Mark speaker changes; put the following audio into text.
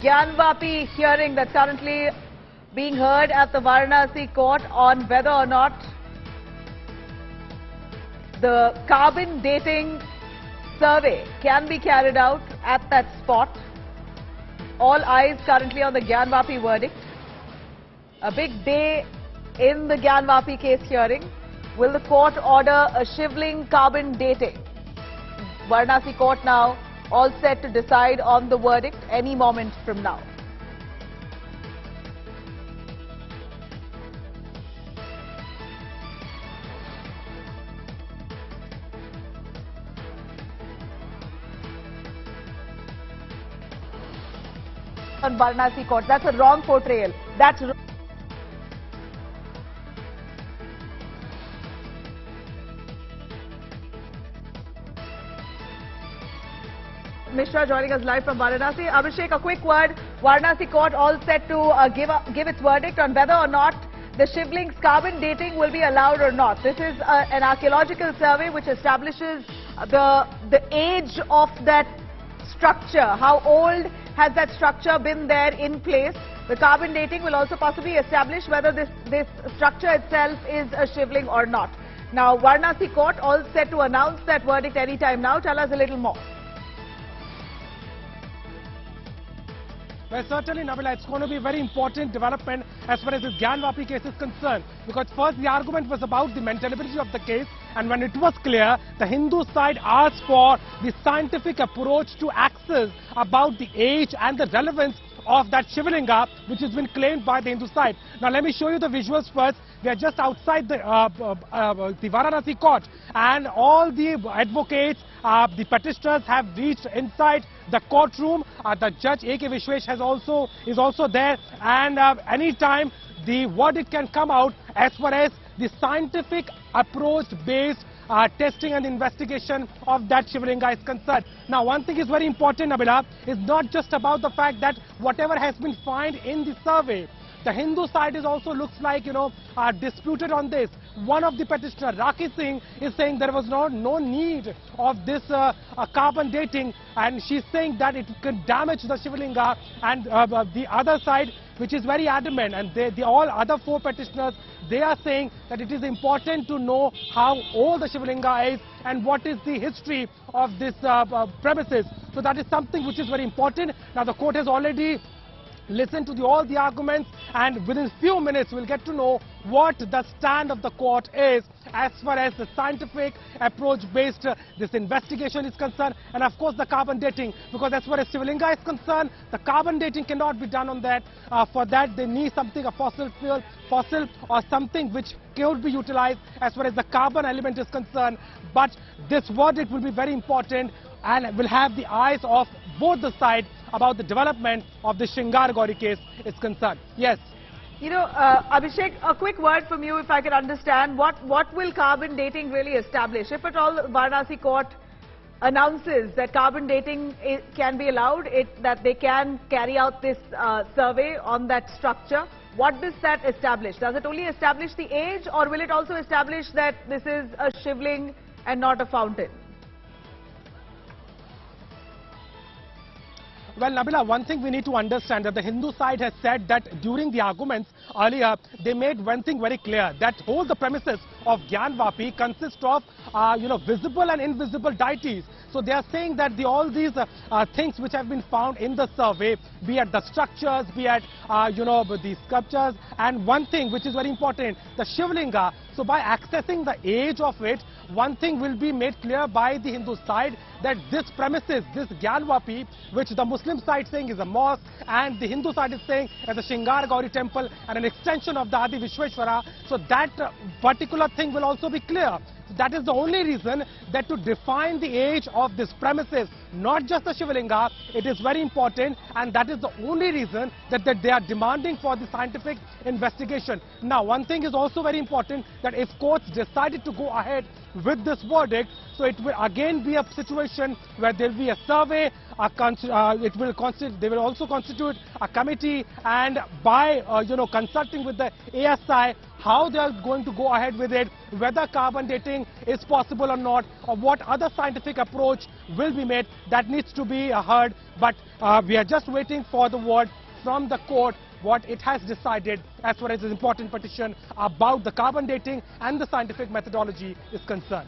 Speaker 1: Gyanvapi hearing that's currently being heard at the Varanasi court on whether or not the carbon dating survey can be carried out at that spot. All eyes currently on the Gyanvapi verdict. A big day in the Gyanvapi case hearing. Will the court order a Shivling carbon dating? Varanasi court now all set to decide on the verdict any moment from now. On Varanasi court, that's a wrong portrayal. That's Mishra joining us live from Varanasi. Abhishek, a quick word. Varanasi court all set to give its verdict on whether or not the Shivling's carbon dating will be allowed or not. This is an archaeological survey which establishes the age of that structure. How old has that structure been there in place? The carbon dating will also possibly establish whether this structure itself is a Shivling or not. Now, Varanasi court all set to announce that verdict anytime now. Tell us a little more.
Speaker 2: Well, certainly, Nabila, it's going to be a very important development as far as this Gyanvapi case is concerned. Because first, the argument was about the mentality of the case. And when it was clear, the Hindu side asked for the scientific approach to access about the age and the relevance of that Shivlinga, which has been claimed by the Hindu side. Now, let me show you the visuals first. We are just outside the Varanasi court, and all the advocates, the petitioners have reached inside the courtroom. The judge A.K. Vishwesh is also there, and anytime the verdict can come out as far as the scientific approach-based testing and investigation of that Shivlinga is concerned. Now, one thing is very important, Nabila, is not just about the fact that whatever has been found in the survey, the Hindu side is also looks like, disputed on this. One of the petitioners, Rakhi Singh, is saying there was no need of this carbon dating, and she's saying that it could damage the Shivlinga, and the other side, which is very adamant, and the all other four petitioners, they are saying that it is important to know how old the Shivlinga is and what is the history of this premises. So that is something which is very important. Now, the court has already listen to all the arguments, and within few minutes we'll get to know what the stand of the court is as far as the scientific approach based this investigation is concerned, and of course the carbon dating, because as far as Shivlinga is concerned, the carbon dating cannot be done on that. For that they need something, a fossil or something which could be utilized as far as the carbon element is concerned. But this verdict will be very important and will have the eyes of both the sides about the development of the Shingar Gauri case is concerned. Yes.
Speaker 1: Abhishek, a quick word from you, if I can understand, what will carbon dating really establish? If at all Varanasi court announces that carbon dating can be allowed, that they can carry out this survey on that structure, what does that establish? Does it only establish the age, or will it also establish that this is a Shivling and not a fountain?
Speaker 2: Well, Nabila, one thing we need to understand that the Hindu side has said that during the arguments earlier, they made one thing very clear, that all the premises of Gyanvapi consist of, visible and invisible deities. So they are saying that all these things which have been found in the survey, be it the structures, be it, the sculptures, and one thing which is very important, the Shivlinga. So by accessing the age of it, one thing will be made clear by the Hindu side, that this premises, this Gyanvapi, which the Muslim side saying is a mosque, and the Hindu side is saying as a Shingar Gauri temple and an extension of the Adi Vishweshwara. So that particular thing will also be clear. That is the only reason that to define the age of this premises, not just the Shivlinga, it is very important, and that is the only reason that they are demanding for the scientific investigation. Now, one thing is also very important, that if courts decided to go ahead with this verdict, so it will again be a situation where there will be a survey, they will also constitute a committee, and by consulting with the ASI, how they are going to go ahead with it, whether carbon dating is possible or not, or what other scientific approach will be made. that needs to be heard, but we are just waiting for the word from the court what it has decided as far as this important petition about the carbon dating and the scientific methodology is concerned.